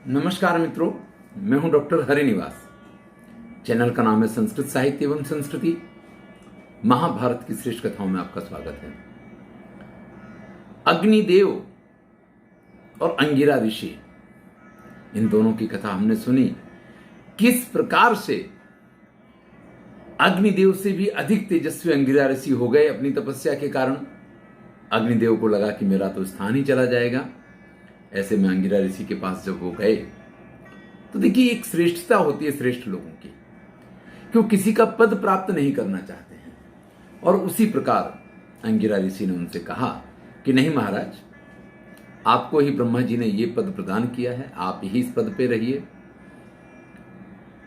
नमस्कार मित्रों, मैं हूं डॉक्टर हरिनिवास। चैनल का नाम है संस्कृत साहित्य एवं संस्कृति। महाभारत की श्रेष्ठ कथाओं में आपका स्वागत है। अग्निदेव और अंगिरा ऋषि, इन दोनों की कथा हमने सुनी। किस प्रकार से अग्निदेव से भी अधिक तेजस्वी अंगिरा ऋषि हो गए अपनी तपस्या के कारण। अग्निदेव को लगा कि मेरा तो स्थान ही चला जाएगा। ऐसे में अंगिरा ऋषि के पास जब वो गए तो देखिए, एक श्रेष्ठता होती है श्रेष्ठ लोगों की कि वो किसी का पद प्राप्त नहीं करना चाहते हैं। और उसी प्रकार अंगिरा ऋषि ने उनसे कहा कि नहीं महाराज, आपको ही ब्रह्मा जी ने ये पद प्रदान किया है, आप ही इस पद पे रहिए।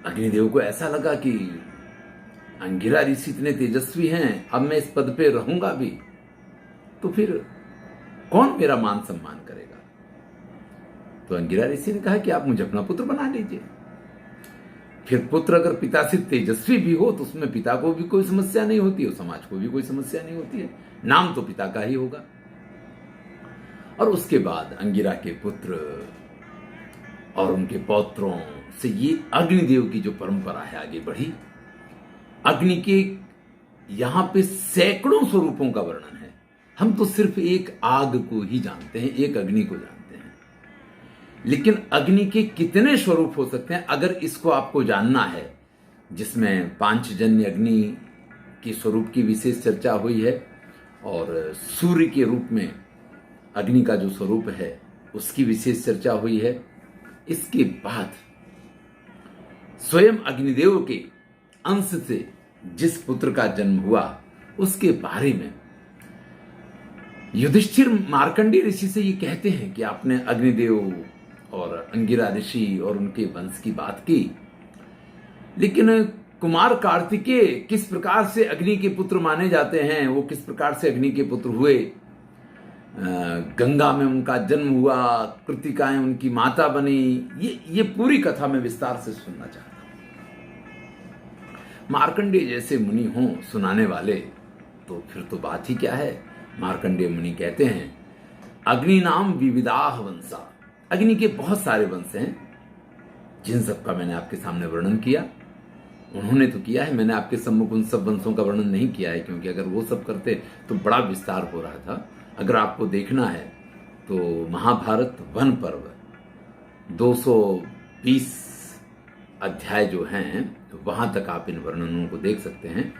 अग्निदेव को ऐसा लगा कि अंगिरा ऋषि इतने तेजस्वी हैं, अब मैं इस पद पे रहूंगा भी तो फिर कौन मेरा मान सम्मान करेगा। तो अंगिरा ऋषि ने कहा कि आप मुझे अपना पुत्र बना लीजिए। फिर पुत्र अगर पिता से तेजस्वी भी हो तो उसमें पिता को भी कोई समस्या नहीं होती है, समाज को भी कोई समस्या नहीं होती है, नाम तो पिता का ही होगा। और उसके बाद अंगिरा के पुत्र और उनके पौत्रों से ये अग्निदेव की जो परंपरा है आगे बढ़ी। अग्नि के यहां पे सैकड़ों स्वरूपों का वर्णन है। हम तो सिर्फ एक आग को ही जानते हैं, एक अग्नि को जानते हैं, लेकिन अग्नि के कितने स्वरूप हो सकते हैं अगर इसको आपको जानना है, जिसमें पांचजन्य अग्नि के स्वरूप की विशेष चर्चा हुई है और सूर्य के रूप में अग्नि का जो स्वरूप है उसकी विशेष चर्चा हुई है। इसके बाद स्वयं अग्निदेव के अंश से जिस पुत्र का जन्म हुआ उसके बारे में युधिष्ठिर मार्कंडेय ऋषि से ये कहते हैं कि आपने अग्निदेव और अंगिरा ऋषि और उनके वंश की बात की, लेकिन कुमार कार्तिकेय किस प्रकार से अग्नि के पुत्र माने जाते हैं, वो किस प्रकार से अग्नि के पुत्र हुए, गंगा में उनका जन्म हुआ, कृतिकाएं उनकी माता बनी, ये पूरी कथा मैं विस्तार से सुनना चाहता हूं। मार्कंडेय जैसे मुनि हों सुनाने वाले तो फिर तो बात ही क्या है। मार्कंडेय मुनि कहते हैं, अग्नि नाम विविधाह वंशा। अग्नि के बहुत सारे वंश हैं, जिन सब का मैंने आपके सामने वर्णन किया। उन्होंने तो किया है, मैंने आपके सम्मुख उन सब वंशों का वर्णन नहीं किया है, क्योंकि अगर वो सब करते तो बड़ा विस्तार हो रहा था। अगर आपको देखना है तो महाभारत वन पर्व 220 अध्याय जो हैं तो वहां तक आप इन वर्णनों को देख सकते हैं।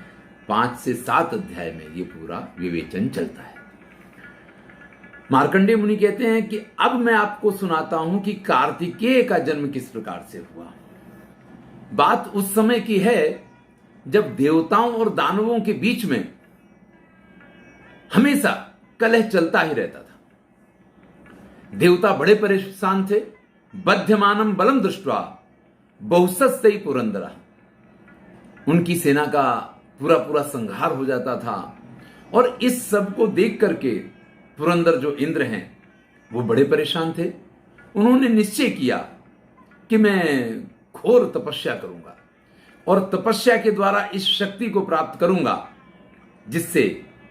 5 से 7 अध्याय में ये पूरा विवेचन चलता है। मार्कंडेय मुनि कहते हैं कि अब मैं आपको सुनाता हूं कि कार्तिकेय का जन्म किस प्रकार से हुआ। बात उस समय की है जब देवताओं और दानवों के बीच में हमेशा कलह चलता ही रहता था। देवता बड़े परेशान थे। बध्यमानम बलम दृष्ट्वा बहुसस्तई पुरंदरा। उनकी सेना का पूरा पूरा संहार हो जाता था और इस सब को देख करके पुरंदर जो इंद्र हैं वो बड़े परेशान थे। उन्होंने निश्चय किया कि मैं घोर तपस्या करूंगा और तपस्या के द्वारा इस शक्ति को प्राप्त करूंगा जिससे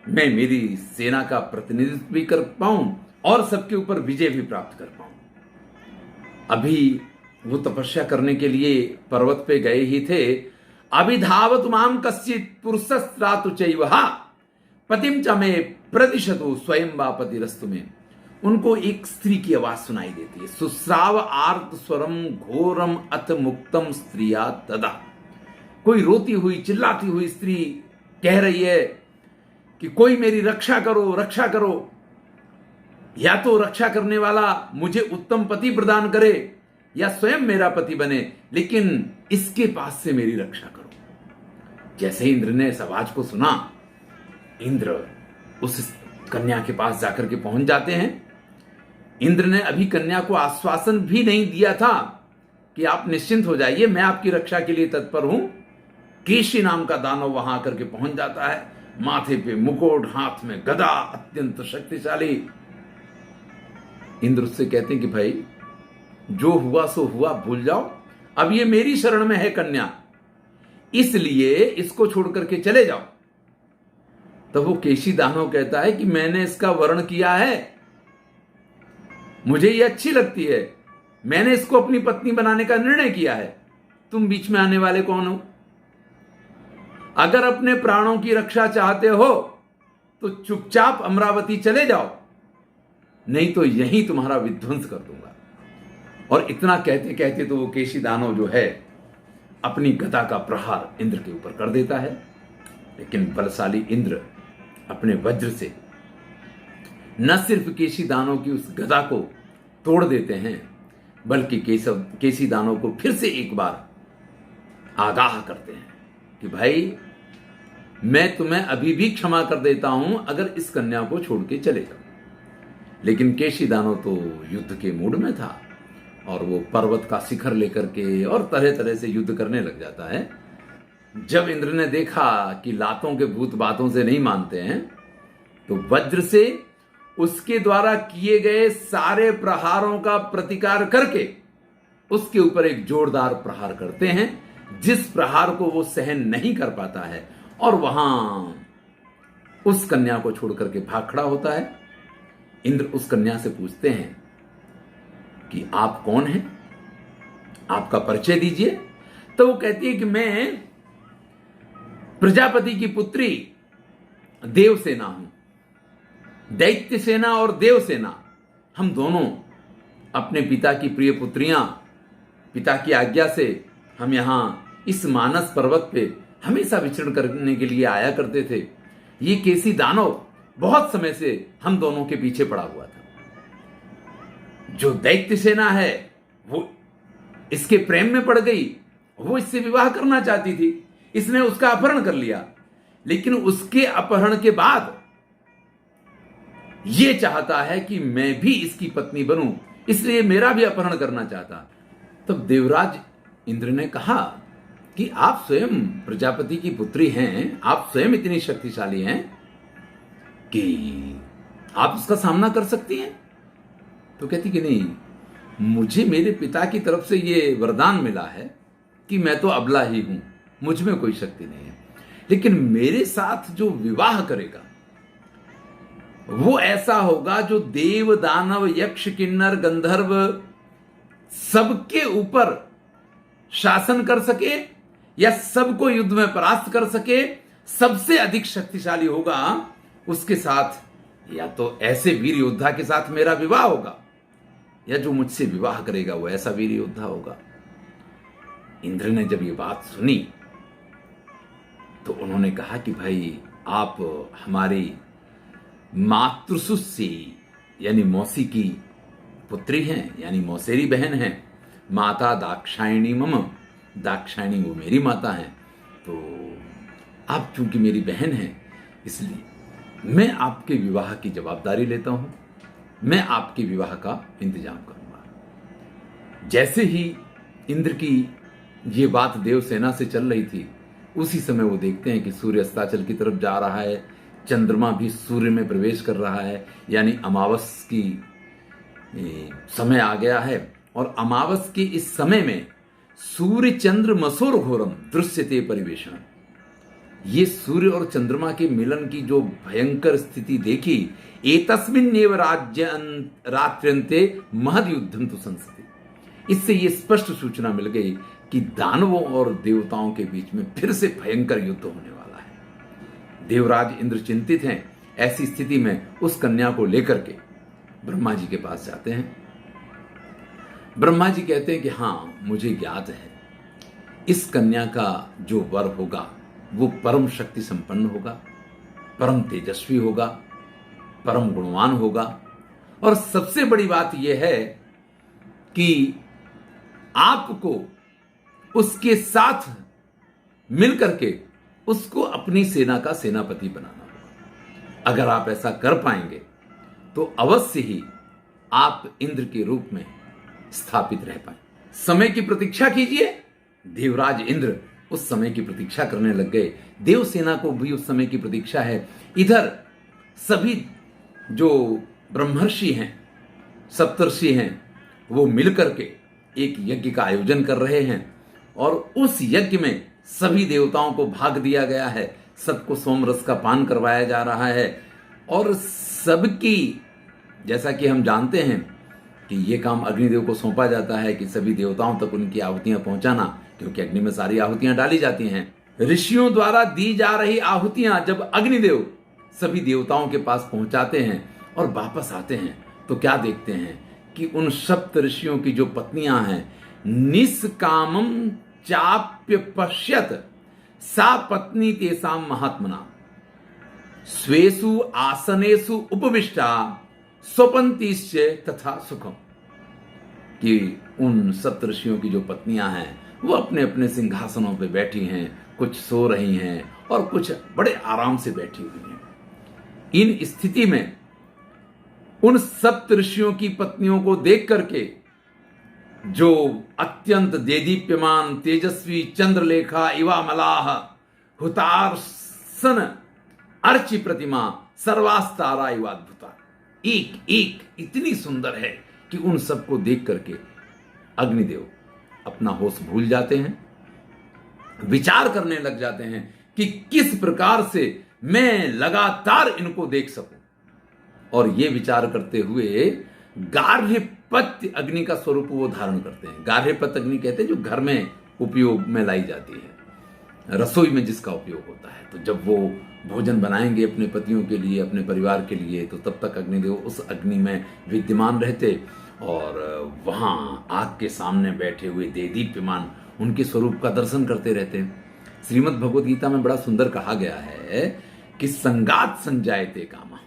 मैं मेरी सेना का प्रतिनिधित्व भी कर पाऊं और सबके ऊपर विजय भी प्राप्त कर पाऊं। अभी वो तपस्या करने के लिए पर्वत पे गए ही थे। अभिधावत माम कश्चित पुरुषस्त्रातु चैवहा पतिम च मे प्रतिशतु स्वयं वा पतिरस्तु में। उनको एक स्त्री की आवाज सुनाई देती है। सुश्राव आर्त स्वरम घोरम अत मुक्तम स्त्रिया तदा। कोई रोती हुई चिल्लाती हुई स्त्री कह रही है कि कोई मेरी रक्षा करो, रक्षा करो। या तो रक्षा करने वाला मुझे उत्तम पति प्रदान करे या स्वयं मेरा पति बने, लेकिन इसके पास से मेरी रक्षा करो। जैसे इंद्र ने इस आवाज को सुना, इंद्र उस कन्या के पास जाकर के पहुंच जाते हैं। इंद्र ने अभी कन्या को आश्वासन भी नहीं दिया था कि आप निश्चिंत हो जाइए, मैं आपकी रक्षा के लिए तत्पर हूं। केशी नाम का दानव वहां आकर के पहुंच जाता है, माथे पे मुकुट, हाथ में गदा, अत्यंत शक्तिशाली। इंद्र उससे कहते हैं कि भाई जो हुआ सो हुआ, भूल जाओ, अब ये मेरी शरण में है कन्या, इसलिए इसको छोड़ करके चले जाओ। तब वो केशी दानव कहता है कि मैंने इसका वर्ण किया है, मुझे ये अच्छी लगती है, मैंने इसको अपनी पत्नी बनाने का निर्णय किया है, तुम बीच में आने वाले कौन हो? अगर अपने प्राणों की रक्षा चाहते हो तो चुपचाप अमरावती चले जाओ, नहीं तो यहीं तुम्हारा विध्वंस कर दूंगा। और इतना कहते कहते तो वो केशी दानव जो है अपनी गदा का प्रहार इंद्र के ऊपर कर देता है। लेकिन बलशाली इंद्र अपने वज्र से न सिर्फ केशी दानव की उस गदा को तोड़ देते हैं, बल्कि केशी दानव को फिर से एक बार आगाह करते हैं कि भाई मैं तुम्हें अभी भी क्षमा कर देता हूं अगर इस कन्या को छोड़ के चले जाओ। लेकिन केशी दानव तो युद्ध के मूड में था और वो पर्वत का शिखर लेकर के और तरह तरह से युद्ध करने लग जाता है। जब इंद्र ने देखा कि लातों के भूत बातों से नहीं मानते हैं, तो वज्र से उसके द्वारा किए गए सारे प्रहारों का प्रतिकार करके उसके ऊपर एक जोरदार प्रहार करते हैं, जिस प्रहार को वो सहन नहीं कर पाता है और वहां उस कन्या को छोड़ करके भाग खड़ा होता है। इंद्र उस कन्या से पूछते हैं कि आप कौन हैं, आपका परिचय दीजिए। तो वो कहती है कि मैं प्रजापति की पुत्री देवसेना हूं। दैत्य सेना और देवसेना हम दोनों अपने पिता की प्रिय पुत्रियां, पिता की आज्ञा से हम यहां इस मानस पर्वत पे हमेशा विचरण करने के लिए आया करते थे। ये केसी दानव बहुत समय से हम दोनों के पीछे पड़ा हुआ था। जो दैत्य सेना है वो इसके प्रेम में पड़ गई, वो इससे विवाह करना चाहती थी, इसने उसका अपहरण कर लिया। लेकिन उसके अपहरण के बाद ये चाहता है कि मैं भी इसकी पत्नी बनूं, इसलिए मेरा भी अपहरण करना चाहता। तब देवराज इंद्र ने कहा कि आप स्वयं प्रजापति की पुत्री हैं, आप स्वयं इतनी शक्तिशाली हैं कि आप उसका सामना कर सकती हैं। तो कहती कि नहीं, मुझे मेरे पिता की तरफ से ये वरदान मिला है कि मैं तो अबला ही हूं, मुझ में कोई शक्ति नहीं है, लेकिन मेरे साथ जो विवाह करेगा वो ऐसा होगा जो देव दानव यक्ष किन्नर गंधर्व सबके ऊपर शासन कर सके या सबको युद्ध में परास्त कर सके, सबसे अधिक शक्तिशाली होगा। उसके साथ या तो ऐसे वीर योद्धा के साथ मेरा विवाह होगा, या जो मुझसे विवाह करेगा वो ऐसा वीर योद्धा होगा। इंद्र ने जब ये बात सुनी तो उन्होंने कहा कि भाई आप हमारी मातृसुसी यानी मौसी की पुत्री हैं, यानी मौसेरी बहन हैं। माता दाक्षायणी मम, दाक्षायणी वो मेरी माता हैं, तो आप चूंकि मेरी बहन हैं इसलिए मैं आपके विवाह की जवाबदारी लेता हूं, मैं आपके विवाह का इंतजाम करूंगा। जैसे ही इंद्र की ये बात देवसेना से चल रही थी, उसी समय वो देखते हैं कि सूर्य अस्ताचल की तरफ जा रहा है, चंद्रमा भी सूर्य में प्रवेश कर रहा है, यानी अमावस की समय आ गया है। और अमावस के इस समय में सूर्य चंद्र मसोर घोरम दृश्यते परिवेशन, ये सूर्य और चंद्रमा के मिलन की जो भयंकर स्थिति देखी, एतस्मिन्नेव रात्र्यन्ते महद युद्धम तु संसति। इससे ये स्पष्ट सूचना मिल गई कि दानवों और देवताओं के बीच में फिर से भयंकर युद्ध होने वाला है। देवराज इंद्र चिंतित हैं। ऐसी स्थिति में उस कन्या को लेकर के ब्रह्मा जी के पास जाते हैं। ब्रह्मा जी कहते हैं कि हाँ, मुझे ज्ञात है इस कन्या का जो वर होगा वो परम शक्ति संपन्न होगा, परम तेजस्वी होगा, परम गुणवान होगा, और सबसे बड़ी बात यह है कि आपको उसके साथ मिलकर के उसको अपनी सेना का सेनापति बनाना होगा। अगर आप ऐसा कर पाएंगे तो अवश्य ही आप इंद्र के रूप में स्थापित रह पाए। समय की प्रतीक्षा कीजिए। देवराज इंद्र उस समय की प्रतीक्षा करने लग गए। देवसेना को भी उस समय की प्रतीक्षा है। इधर सभी जो ब्रह्मर्षि हैं, सप्तर्षि हैं, वो मिलकर के एक यज्ञ का आयोजन कर रहे हैं और उस यज्ञ में सभी देवताओं को भाग दिया गया है, सबको सोमरस का पान करवाया जा रहा है। और सबकी, जैसा कि हम जानते हैं कि ये काम अग्निदेव को सौंपा जाता है कि सभी देवताओं तक उनकी आहुतियां पहुंचाना, क्योंकि अग्नि में सारी आहुतियां डाली जाती हैं। ऋषियों द्वारा दी जा रही आहुतियां जब अग्निदेव सभी देवताओं के पास पहुंचाते हैं और वापस आते हैं तो क्या देखते हैं कि उन सप्त ऋषियों की जो पत्नियां हैं, निष्कामम चाप्य पश्यत सा पत्नी तेसाम महात्मना स्वेसु आसनेसु उपविष्टा स्वपंतीश्च तथा सुखम, कि उन सप्तऋषियों की जो पत्नियां हैं वो अपने अपने सिंहासनों पे बैठी हैं, कुछ सो रही हैं और कुछ बड़े आराम से बैठी हुई हैं। इन स्थिति में उन सप्तऋषियों की पत्नियों को देख करके जो अत्यंत देदीप्यमान तेजस्वी चंद्रलेखा इवा मलाह हुतासन अर्ची प्रतिमा सर्वास्तारा इवा अद्भुता, एक एक इतनी सुंदर है कि उन सबको देख करके अग्निदेव अपना होश भूल जाते हैं, विचार करने लग जाते हैं कि किस प्रकार से मैं लगातार इनको देख सकूं। और ये विचार करते हुए गार्हपत्य अग्नि का स्वरूप वो धारण करते हैं। गार्हपत्य अग्नि कहते हैं जो घर में उपयोग में लाई जाती है, रसोई में जिसका उपयोग होता है। तो जब वो भोजन बनाएंगे अपने पतियों के लिए, अपने परिवार के लिए, तो तब तक अग्निदेव उस अग्नि में विद्यमान रहते और वहां आग के सामने बैठे हुए देदीप्यमान उनके स्वरूप का दर्शन करते रहते। श्रीमद् भगवद गीता में बड़ा सुंदर कहा गया है कि संगात संजायते कामा,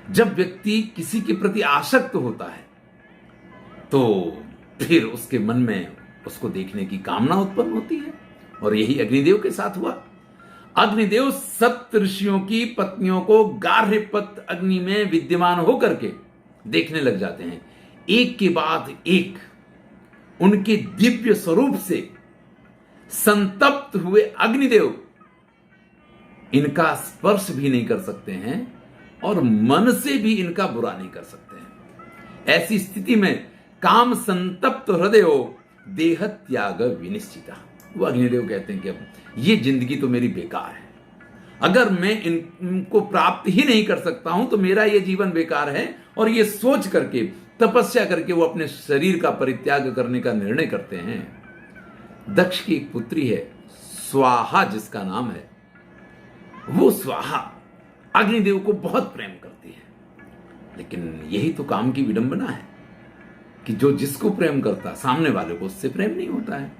जब व्यक्ति किसी के प्रति आसक्त होता है तो फिर उसके मन में उसको देखने की कामना उत्पन्न होती है, और यही अग्निदेव के साथ हुआ। अग्निदेव सप्त ऋषियों की पत्नियों को गार्हपत्य अग्नि में विद्यमान होकर के देखने लग जाते हैं। एक के बाद एक उनके दिव्य स्वरूप से संतप्त हुए अग्निदेव इनका स्पर्श भी नहीं कर सकते हैं और मन से भी इनका बुरा नहीं कर सकते हैं। ऐसी स्थिति में काम संतप्त हृदयो देह त्याग विनिश्चिता, वो अग्निदेव कहते हैं कि अब ये जिंदगी तो मेरी बेकार है, अगर मैं इनको प्राप्त ही नहीं कर सकता हूं तो मेरा ये जीवन बेकार है। और ये सोच करके तपस्या करके वो अपने शरीर का परित्याग करने का निर्णय करते हैं। दक्ष की एक पुत्री है स्वाहा जिसका नाम है, वो स्वाहा अग्निदेव को बहुत प्रेम करती है, लेकिन यही तो काम की विडंबना है कि जो जिसको प्रेम करता सामने वाले को उससे प्रेम नहीं होता है।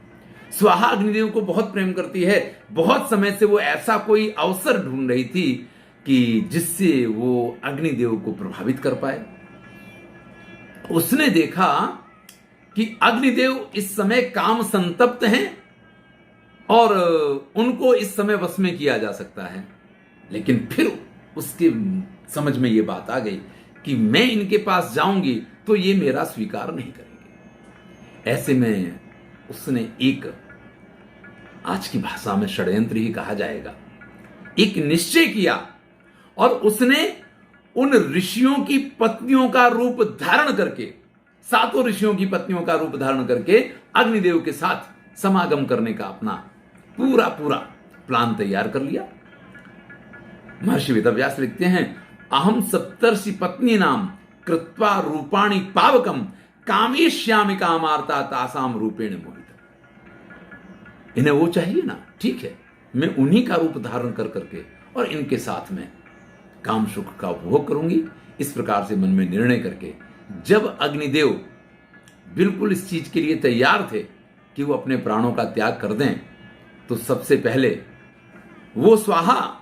स्वाहा अग्निदेव को बहुत प्रेम करती है। बहुत समय से वो ऐसा कोई अवसर ढूंढ रही थी कि जिससे वो अग्निदेव को प्रभावित कर पाए। उसने देखा कि अग्निदेव इस समय काम संतप्त हैं और उनको इस समय वश में किया जा सकता है, लेकिन फिर उसके समझ में ये बात आ गई कि मैं इनके पास जाऊंगी तो ये मेरा स्वीकार नहीं करेंगे। ऐसे में उसने एक, आज की भाषा में षड्यंत्र ही कहा जाएगा, एक निश्चय किया और उसने उन ऋषियों की पत्नियों का रूप धारण करके, सातों ऋषियों की पत्नियों का रूप धारण करके अग्निदेव के साथ समागम करने का अपना पूरा प्लान तैयार कर लिया। महर्षि वेदव्यास लिखते हैं, अहम सप्तर्षि पत्नी नाम कृत्वा रूपाणी पावकम कामेश्यामि कामार्ता तासाम रूपेण मोहित। इन्हें वो चाहिए ना, ठीक है, मैं उन्हीं का रूप धारण कर करके और इनके साथ में काम सुख का उपभोग करूंगी। इस प्रकार से मन में निर्णय करके जब अग्निदेव बिल्कुल इस चीज के लिए तैयार थे कि वो अपने प्राणों का त्याग कर दें, तो सबसे पहले वो स्वाहा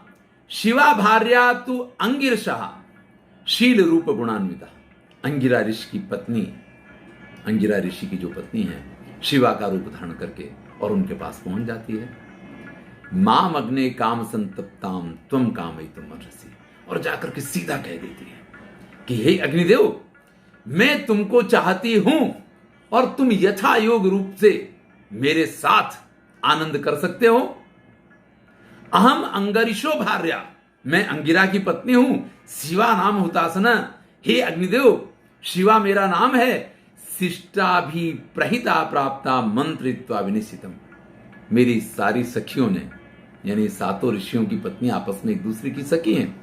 शिवा भार्या तु अंगिरशः शील रूप गुणान्विता, अंगिरा ऋषि की पत्नी, अंगिरा ऋषि की जो पत्नी है, शिवा का रूप धारण करके और उनके पास पहुंच जाती है। माम अग्ने काम संतप्ताम त्वम कामयितुम अर्हसि, और जाकर के सीधा कह देती है कि हे अग्निदेव, मैं तुमको चाहती हूं और तुम यथा योग रूप से मेरे साथ आनंद कर सकते हो। अहम अंगरिशो भार्या, मैं अंगिरा की पत्नी हूं। शिवा नाम हुतासना, हे अग्निदेव, शिवा मेरा नाम है। शिष्टा भी प्रहिता प्राप्ता मंत्रित्वा विनिश्चितम, मेरी सारी सखियों ने, यानी सातों ऋषियों की पत्नी आपस में एक दूसरे की सखी हैं,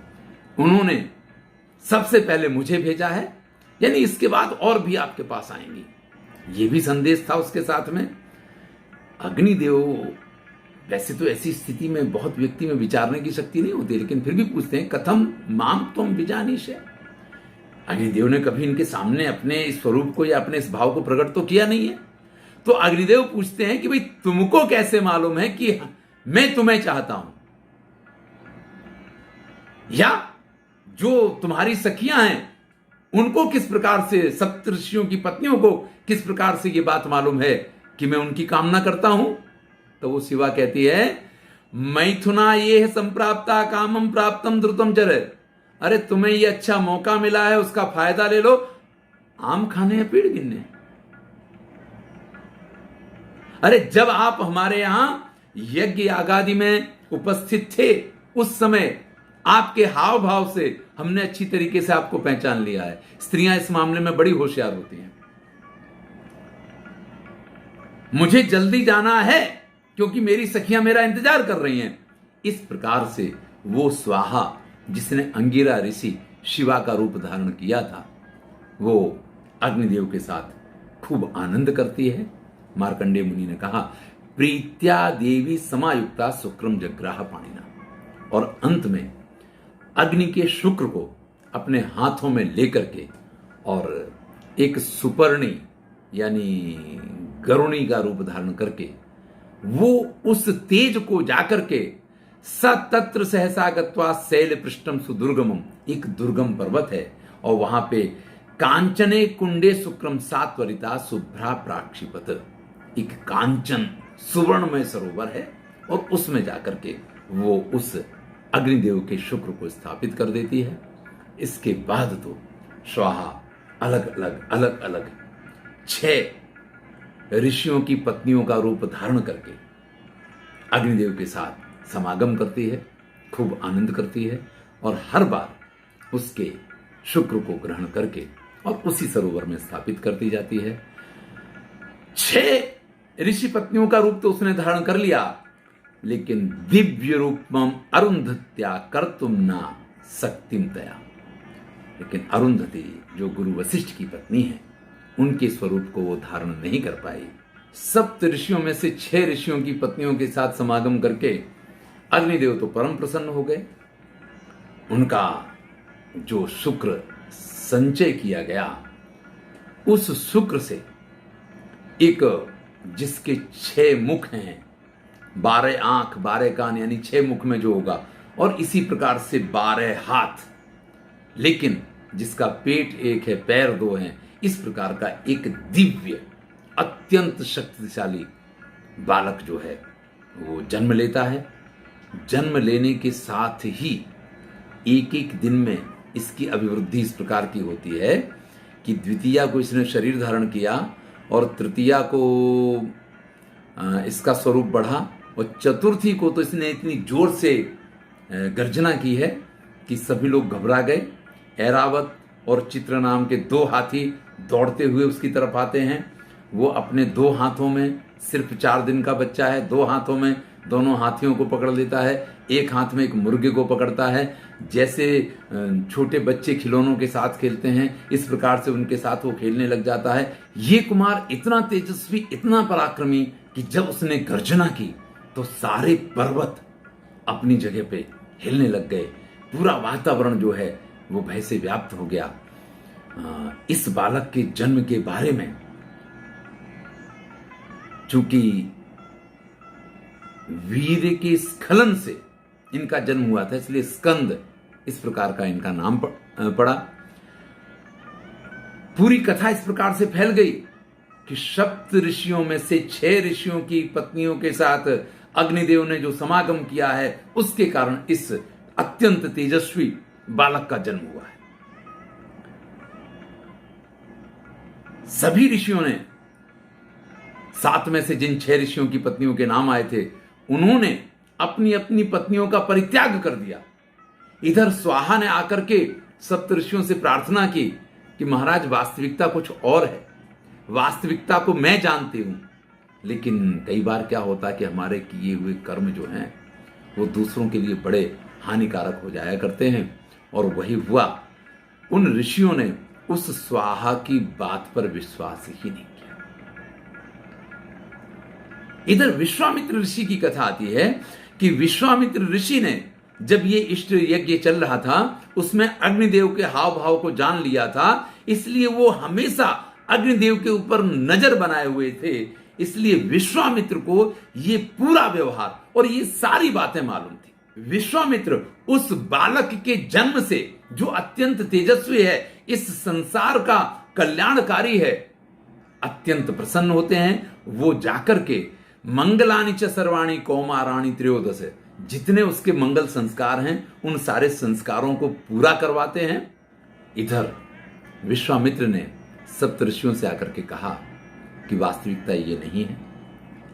उन्होंने सबसे पहले मुझे भेजा है यानी इसके बाद और भी आपके पास आएंगी। ये भी संदेश था उसके साथ में। अग्निदेव वैसे तो ऐसी स्थिति में बहुत व्यक्ति में विचारने की शक्ति नहीं होती, लेकिन फिर भी पूछते हैं कथम माम तुम विजानीश। अग्निदेव ने कभी इनके सामने अपने इस स्वरूप को या अपने इस भाव को प्रकट तो किया नहीं है। तो अग्निदेव पूछते हैं कि भाई तुमको कैसे मालूम है कि मैं तुम्हें चाहता हूं, या जो तुम्हारी सखियां हैं उनको किस प्रकार से, सप्तऋषियों की पत्नियों को किस प्रकार से ये बात मालूम है कि मैं उनकी कामना करता हूं। तो वो शिवा कहती है मैथुना ये संप्राप्ता कामम प्राप्तम द्रुतम चर। अरे तुम्हें ये अच्छा मौका मिला है, उसका फायदा ले लो। आम खाने या पेड़ गिनने? अरे जब आप हमारे यहां यज्ञ आगादि में उपस्थित थे उस समय आपके हाव भाव से हमने अच्छी तरीके से आपको पहचान लिया है। स्त्रियां इस मामले में बड़ी होशियार होती हैं। मुझे जल्दी जाना है क्योंकि मेरी सखियां मेरा इंतजार कर रही हैं। इस प्रकार से वो स्वाहा जिसने अंगिरा ऋषि शिवा का रूप धारण किया था, वो अग्निदेव के साथ खूब आनंद करती है। मार्कंडेय मुनि ने कहा प्रीत्या देवी समायुक्ता शुक्रम जग्राह पाणिना। और अंत में अग्नि के शुक्र को अपने हाथों में लेकर के और एक सुपर्णी यानी गरुणी का रूप धारण करके वो उस तेज को जाकर के सतत्र सहसा गत्वा शैल पृष्ठम सुदुर्गमम, एक दुर्गम पर्वत है और वहां पे कांचने कुंडे शुक्रम सात्वरिता शुभ्रा प्राक्षिपत, एक कांचन सुवर्णमय सरोवर है और उसमें जाकर के वो उस अग्निदेव के शुक्र को स्थापित कर देती है। इसके बाद तो स्वाहा अलग अलग 6 ऋषियों की पत्नियों का रूप धारण करके अग्निदेव के साथ समागम करती है, खूब आनंद करती है और हर बार उसके शुक्र को ग्रहण करके और उसी सरोवर में स्थापित करती जाती है। 6 ऋषि पत्नियों का रूप तो उसने धारण कर लिया, लेकिन दिव्य रूपम अरुंधत्या कर्तुम ना शक्तिम तया। लेकिन अरुंधति जो गुरु वशिष्ठ की पत्नी है, उनके स्वरूप को वो धारण नहीं कर पाई। 7 ऋषियों में से 6 ऋषियों की पत्नियों के साथ समागम करके अग्निदेव तो परम प्रसन्न हो गए। उनका जो शुक्र संचय किया गया, उस शुक्र से एक जिसके 6 मुख हैं, 12 आंख 12 कान यानी 6 मुख में जो होगा, और इसी प्रकार से 12 हाथ, लेकिन जिसका पेट 1 है, पैर 2 हैं, इस प्रकार का एक दिव्य अत्यंत शक्तिशाली बालक जो है वो जन्म लेता है। जन्म लेने के साथ ही एक दिन में इसकी अभिवृद्धि इस प्रकार की होती है कि द्वितीया को इसने शरीर धारण किया और तृतीया को इसका स्वरूप बढ़ा और चतुर्थी को तो इसने इतनी जोर से गर्जना की है कि सभी लोग घबरा गए। ऐरावत और चित्र नाम के 2 हाथी दौड़ते हुए उसकी तरफ आते हैं। वो अपने 2 हाथों में, सिर्फ 4 दिन का बच्चा है, 2 हाथों में दोनों हाथियों को पकड़ लेता है। एक हाथ में एक मुर्गे को पकड़ता है। जैसे छोटे बच्चे खिलौनों के साथ खेलते हैं, इस प्रकार से उनके साथ वो खेलने लग जाता है। ये कुमार इतना तेजस्वी, इतना पराक्रमी कि जब उसने गर्जना की तो सारे पर्वत अपनी जगह पे हिलने लग गए। पूरा वातावरण जो है वो भय से व्याप्त हो गया। इस बालक के जन्म के बारे में, चूंकि वीर के स्खलन से इनका जन्म हुआ था, इसलिए स्कंद इस प्रकार का इनका नाम पड़ा। पूरी कथा इस प्रकार से फैल गई कि 7 ऋषियों में से 6 ऋषियों की पत्नियों के साथ अग्निदेव ने जो समागम किया है, उसके कारण इस अत्यंत तेजस्वी बालक का जन्म हुआ है। सभी ऋषियों ने, 7 में से जिन 6 ऋषियों की पत्नियों के नाम आए थे, उन्होंने अपनी अपनी पत्नियों का परित्याग कर दिया। इधर स्वाहा ने आकर के सप्तऋषियों से प्रार्थना की कि महाराज वास्तविकता कुछ और है, वास्तविकता को मैं जानती हूं, लेकिन कई बार क्या होता है कि हमारे किए हुए कर्म जो हैं वो दूसरों के लिए बड़े हानिकारक हो जाया करते हैं। और वही हुआ। उन ऋषियों ने उस स्वाहा की बात पर विश्वास ही नहीं किया। इधर विश्वामित्र ऋषि की कथा आती है कि विश्वामित्र ऋषि ने जब ये इष्ट यज्ञ चल रहा था उसमें अग्निदेव के हाव भाव को जान लिया था, इसलिए वो हमेशा अग्निदेव के ऊपर नजर बनाए हुए थे। इसलिए विश्वामित्र को ये पूरा व्यवहार और ये सारी बातें मालूम थी। विश्वामित्र उस बालक के जन्म से जो अत्यंत तेजस्वी है, इस संसार का कल्याणकारी है, अत्यंत प्रसन्न होते हैं। वो जाकर के मंगलानि च सर्वाणि कौमाराणि त्रयोदश, जितने उसके मंगल संस्कार हैं उन सारे संस्कारों को पूरा करवाते हैं। इधर विश्वामित्र ने सप्तऋषियों से आकर के कहा कि वास्तविकता ये नहीं है,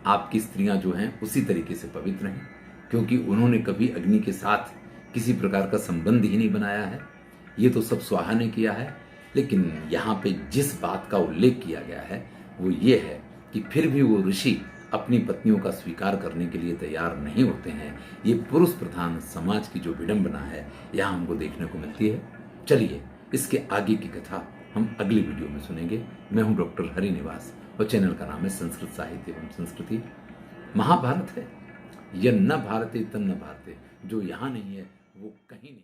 आपकी स्त्रियां जो हैं उसी तरीके से पवित्र हैं, क्योंकि उन्होंने कभी अग्नि के साथ किसी प्रकार का संबंध ही नहीं बनाया है। ये तो सब स्वाहा ने किया है। लेकिन यहाँ पे जिस बात का उल्लेख किया गया है वो ये है कि फिर भी वो ऋषि अपनी पत्नियों का स्वीकार करने के लिए तैयार नहीं होते हैं। ये पुरुष प्रधान समाज की जो विडंबना है यहाँ हमको देखने को मिलती है। चलिए इसके आगे की कथा हम अगली वीडियो में सुनेंगे। मैं हूं डॉक्टर हरिनिवास और चैनल का नाम है संस्कृत साहित्य एवं संस्कृति। महाभारत है, यह न भारते तन्न भारते, जो यहाँ नहीं है वो कहीं नहीं।